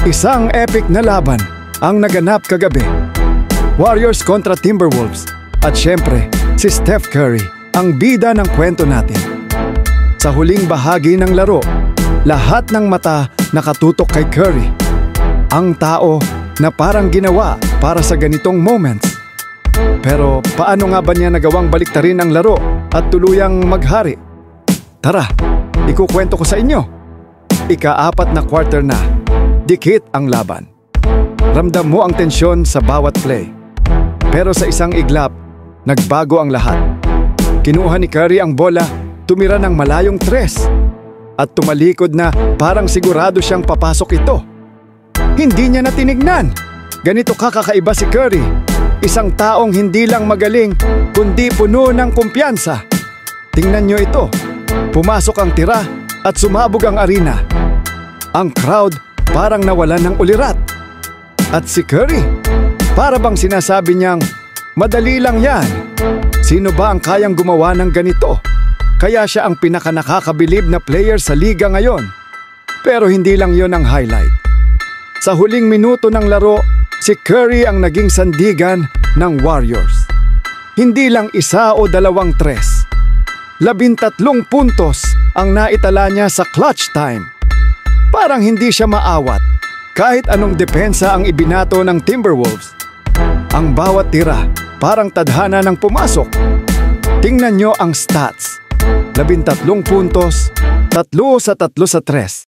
Isang epic na laban ang naganap kagabi. Warriors kontra Timberwolves. At syempre, si Steph Curry ang bida ng kwento natin. Sa huling bahagi ng laro, lahat ng mata nakatutok kay Curry. Ang tao na parang ginawa para sa ganitong moments. Pero paano nga ba niya nagawang baliktarin ang laro at tuluyang maghari? Tara, ikukwento ko sa inyo. Ika-4 na quarter na, dikit ang laban. Ramdam mo ang tensyon sa bawat play. Pero sa isang iglap, nagbago ang lahat. Kinuha ni Curry ang bola, tumira ng malayong 3 at tumalikod na parang sigurado siyang papasok ito. Hindi niya na tinignan. Ganito kakaiba si Curry. Isang taong hindi lang magaling, kundi puno ng kumpiyansa. Tingnan niyo ito. Pumasok ang tira at sumabog ang arena. Ang crowd parang nawalan ng ulirat. At si Curry, para bang sinasabi niyang, madali lang yan. Sino ba ang kayang gumawa ng ganito? Kaya siya ang pinakanakakabilib na player sa liga ngayon. Pero hindi lang yon ang highlight. Sa huling minuto ng laro, si Curry ang naging sandigan ng Warriors. Hindi lang 1 o 2 3. 13 puntos ang naitala niya sa clutch time. Parang hindi siya maawat kahit anong depensa ang ibinato ng Timberwolves. Ang bawat tira parang tadhana ng pumasok. Tingnan nyo ang stats. 13 puntos, 3 sa 3 sa 3.